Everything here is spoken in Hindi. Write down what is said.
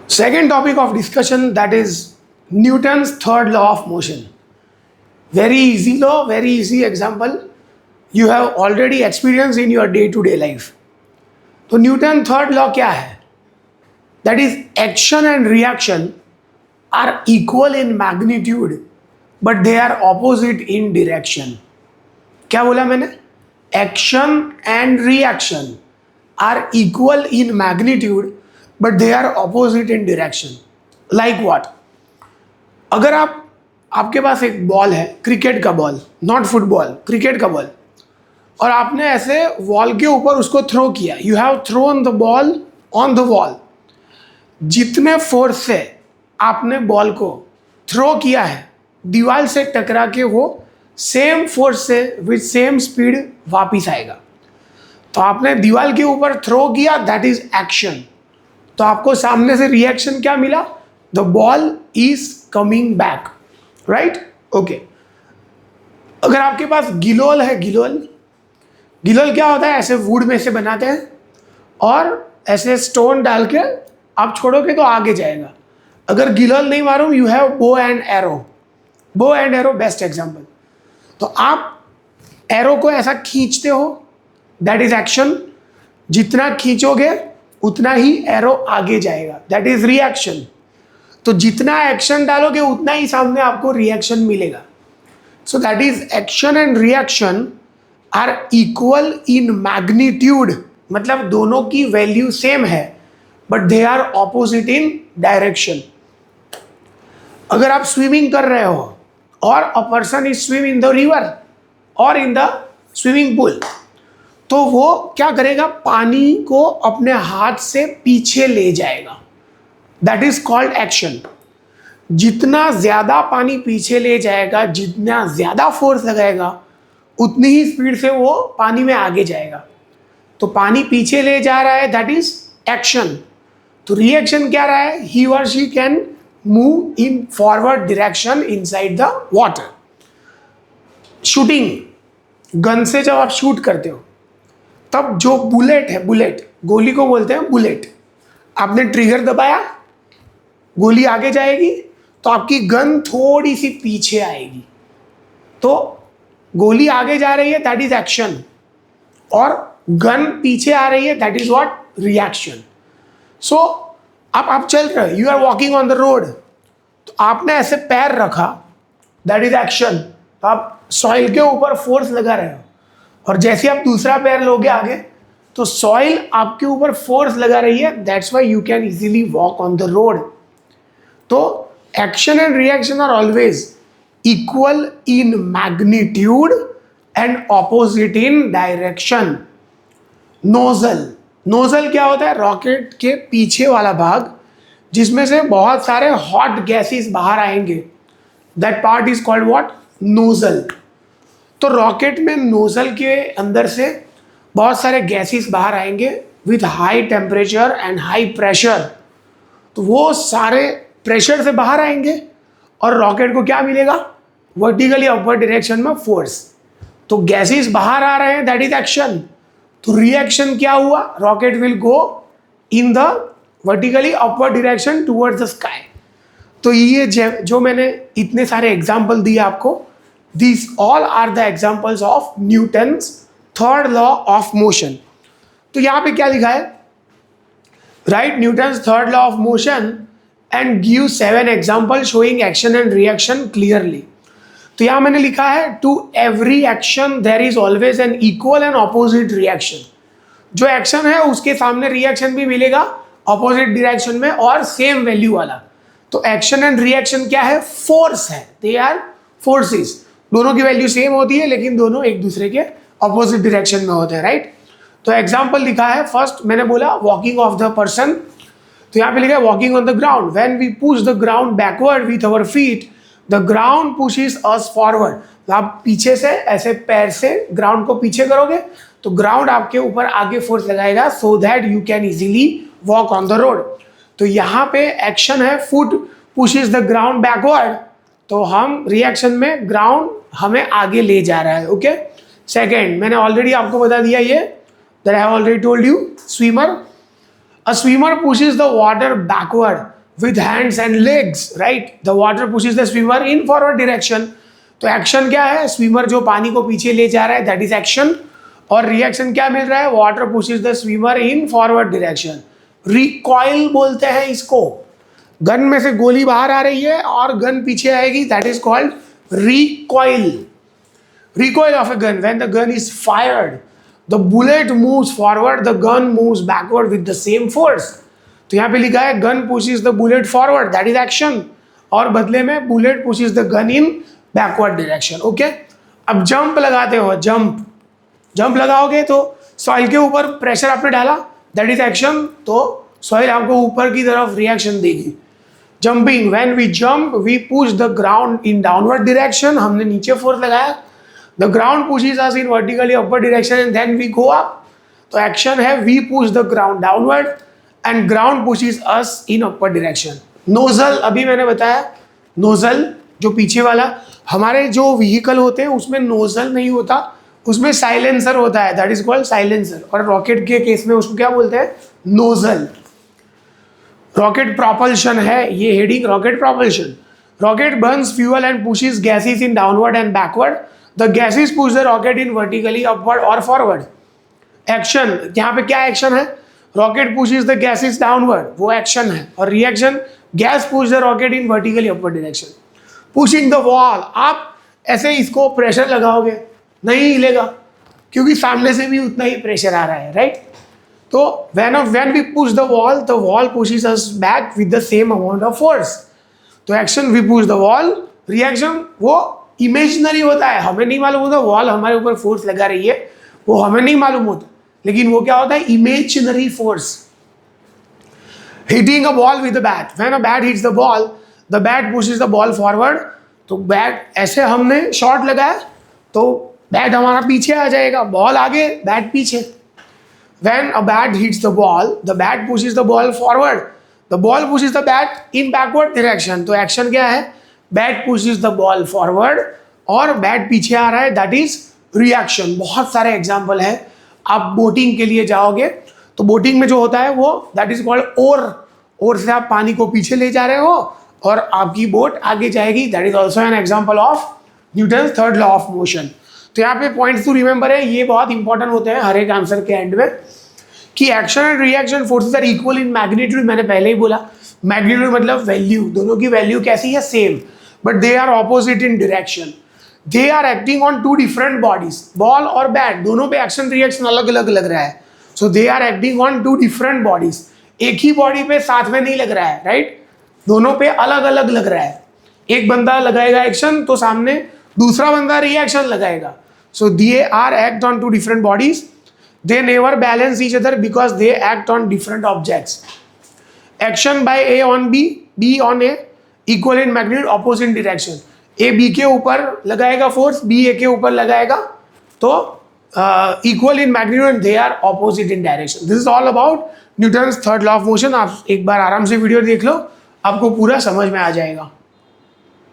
Second topic of discussion, that is Newton's third law of motion. Very easy law, very easy example. You have already experienced in your day-to-day life. तो न्यूटन थर्ड लॉ क्या है? That is action and reaction are equal in magnitude, but they are opposite in direction. क्या बोला मैंने? Action and reaction are equal in magnitude, but they are opposite in direction. Like what? अगर आपके पास एक बॉल है, क्रिकेट का बॉल, नॉट फुटबॉल, क्रिकेट का बॉल, और आपने ऐसे वॉल के ऊपर उसको थ्रो किया, you have thrown the ball on the wall. जितने फोर्स से आपने बॉल को थ्रो किया है, दीवार से टकरा के वो सेम फोर्स से विद सेम स्पीड वापिस आएगा. तो आपने दीवार के ऊपर थ्रो किया, दैट इज एक्शन. तो आपको सामने से रिएक्शन क्या मिला? The ball is coming back, right? Okay. अगर आपके पास गिलोल है, गिलोल क्या होता है? ऐसे वुड में से बनाते हैं और ऐसे स्टोन डाल के आप छोड़ोगे तो आगे जाएगा. अगर गिलोल नहीं मारो, you have bow and arrow, best example. तो आप एरो को ऐसा खींचते हो, दैट इज एक्शन. जितना खींचोगे उतना ही एरो आगे जाएगा, दैट इज रिएक्शन. तो जितना एक्शन डालोगे उतना ही सामने आपको रिएक्शन मिलेगा. So that is action and reaction are equal in magnitude, मतलब दोनों की वैल्यू सेम है, but they are opposite in direction. अगर आप स्विमिंग कर रहे हो और a person is swim in the river और इन द स्विमिंग पूल, तो वो क्या करेगा? पानी को अपने हाथ से पीछे ले जाएगा, दैट इज कॉल्ड एक्शन. जितना ज़्यादा पानी पीछे ले जाएगा, जितना ज़्यादा फोर्स लगाएगा, उतनी ही स्पीड से वो पानी में आगे जाएगा. तो पानी पीछे ले जा रहा है, दैट इज एक्शन. तो रिएक्शन क्या रहा है? ही और she can move in forward direction inside the water. Shooting, gun से जब आप शूट करते हो, तब जो बुलेट है, बुलेट, गोली को बोलते हैं बुलेट. आपने ट्रिगर दबाया, गोली आगे जाएगी, तो आपकी गन थोड़ी सी पीछे आएगी. तो गोली आगे जा रही है, दैट इज एक्शन, और गन पीछे आ रही है, that is what? Reaction. So आप चल रहे हो, you are walking on the road, तो आपने ऐसे पैर रखा, दैट इज एक्शन. तो आप सॉइल के ऊपर फोर्स लगा रहे हो, और जैसे आप दूसरा पैर लोगे आगे, तो सॉइल आपके ऊपर फोर्स लगा रही है, that's why you can easily walk on the road. तो action and reaction are always equal in magnitude and opposite in direction. Nozzle क्या होता है? रॉकेट के पीछे वाला भाग, जिसमें से बहुत सारे हॉट गैसेस बाहर आएंगे, that part is called what? Nozzle. तो रॉकेट में नोजल के अंदर से बहुत सारे गैसेस बाहर आएंगे with high temperature and high pressure. तो वो सारे प्रेशर से बाहर आएंगे और रॉकेट को क्या मिलेगा? वर्टिकली अपवर्ड डायरेक्शन में फोर्स. तो गैसेस बाहर आ रहे हैं, दैट इज एक्शन. तो रिएक्शन क्या हुआ? Rocket will go in the vertically upward direction towards the sky. तो ये जो मैंने इतने सारे एग्जाम्पल दिए आपको, these all are the examples of Newton's third law of motion. तो यहाँ पे क्या लिखा है? Write Newton's third law of motion and give 7 examples showing action and reaction clearly. तो यहाँ मैंने लिखा है, to every action there is always an equal and opposite reaction. जो एक्शन है उसके सामने रिएक्शन भी मिलेगा ऑपोजिट डायरेक्शन में और सेम वैल्यू वाला. तो एक्शन एंड रिएक्शन क्या है? फोर्स है, दे आर फोर्सेस. दोनों की वैल्यू सेम होती है, लेकिन दोनों एक दूसरे के अपोजिट डायरेक्शन में होते हैं, राइट? तो एग्जांपल लिखा है, फर्स्ट मैंने बोला वॉकिंग ऑफ द पर्सन. तो यहाँ पे लिखा है walking on the ground. When we push the ground backward with our feet, the ground pushes us forward. आप पीछे से ऐसे पैर से ग्राउंड को पीछे करोगे तो ग्राउंड आपके ऊपर आगे फोर्स लगाएगा, so that you can easily walk on the road. तो यहाँ पे एक्शन है, foot pushes the ground backward. तो हम रिएक्शन में ग्राउंड हमें आगे ले जा रहा है. ओके. सेकेंड, मैंने ऑलरेडी आपको बता दिया, ये that I have already told you. Swimmer. A swimmer pushes the water backward with hands and legs, right? The water pushes the swimmer in forward direction. तो एक्शन क्या है? स्विमर जो पानी को पीछे ले जा रहा है, दैट इज एक्शन. और रिएक्शन क्या मिल रहा है? Water pushes the swimmer in forward direction. Recoil बोलते हैं इसको. गन में से गोली बाहर आ रही है और गन पीछे आएगी, that is called recoil. Recoil of a gun. When the gun is fired, the bullet moves forward, the gun moves backward with the same force. तो यहाँ पे लिखा है gun pushes the bullet forward, that is action. और बदले में bullet pushes the gun in backward direction. Okay. अब जंप लगाते हो, जंप लगाओगे तो सॉइल के ऊपर प्रेशर आपने डाला, दैट इज एक्शन. तो सॉइल आपको ऊपर की तरफ रिएक्शन देगी. Jumping. When we jump we push the ground in downward direction. हमने नीचे फोर्स लगाया. The ground pushes us in vertically upward direction and then we go up. तो एक्शन है we push the ground downward and ground pushes us in upward direction. Nozzle. अभी मैंने बताया नोजल जो पीछे वाला, हमारे जो व्हीकल होते हैं उसमें नोजल नहीं होता, उसमें साइलेंसर होता है, दैट इज कॉल्ड साइलेंसर. और रॉकेट के केस में उसको क्या बोलते हैं? नोजल. रॉकेट प्रोपल्शन है ये heading. Rocket propulsion. Rocket Burns fuel and pushes gases in downward and backward. The gases push the rocket in vertically upward और फॉरवर्ड. एक्शन. यहाँ पे क्या एक्शन है? Rocket pushes the gases downward, वो एक्शन है. और reaction, gas push the rocket in vertically upward direction. Pushing the wall. आप ऐसे इसको प्रेशर लगाओगे, नहीं हिलेगा क्योंकि सामने से भी उतना ही प्रेशर आ रहा है, राइट? तो when we push the wall pushes us back with the same amount of force. तो action we push the wall, reaction वो इमेजिनरी होता है, हमें नहीं मालूम होता वॉल हमारे ऊपर फोर्स लगा रही है, वो हमें नहीं मालूम होता, लेकिन वो क्या होता है? Imaginary force. Hitting a ball with the bat. When a bat hits the ball, the bat pushes the ball forward. तो बैट ऐसे हमने शॉट लगाया तो बैट हमारा पीछे आ जाएगा, बॉल आगे बैट पीछे. When a bat hits the ball, the bat pushes the ball forward. The ball pushes the bat in backward direction. तो एक्शन क्या है? Bat pushes the ball forward और बैट पीछे आ रहा है, that is reaction. बहुत सारे एग्जाम्पल है. आप बोटिंग के लिए जाओगे तो बोटिंग में जो होता है वो that is called oar. ओर से आप पानी को पीछे ले जा रहे हो और आपकी बोट आगे जाएगी, that is also an example of Newton's third law of motion. तो यहाँ पे पॉइंट्स टू रिमेंबर है, ये बहुत इंपॉर्टेंट होते हैं हर एक आंसर के एंड में, कि action and reaction forces are equal in magnitude. मैंने पहले ही बोला मैग्नीट्यूड मतलब वैल्यू, दोनों की वैल्यू कैसी है? Same, but they are opposite in direction. They are acting on two different bodies. Ball और बैट दोनों पे एक्शन रिएक्शन अलग अलग लग रहा है. So they are acting on two different bodies. एक ही बॉडी पे साथ में नहीं लग रहा है, राइट? दोनों पे अलग अलग लग रहा है. एक बंदा लगाएगा एक्शन तो सामने दूसरा बंदा रिएक्शन लगाएगा. So they are act on two different bodies. They never balance each other because they act on different objects. Action by A on B, B on A, equal in magnitude, opposite direction. A B के ऊपर लगाएगा फोर्स, B A के ऊपर लगाएगा, तो equal in magnitude and they are opposite in direction. This is all about Newton's third law of motion. आप एक बार आराम से वीडियो देख लो, आपको पूरा समझ में आ जाएगा.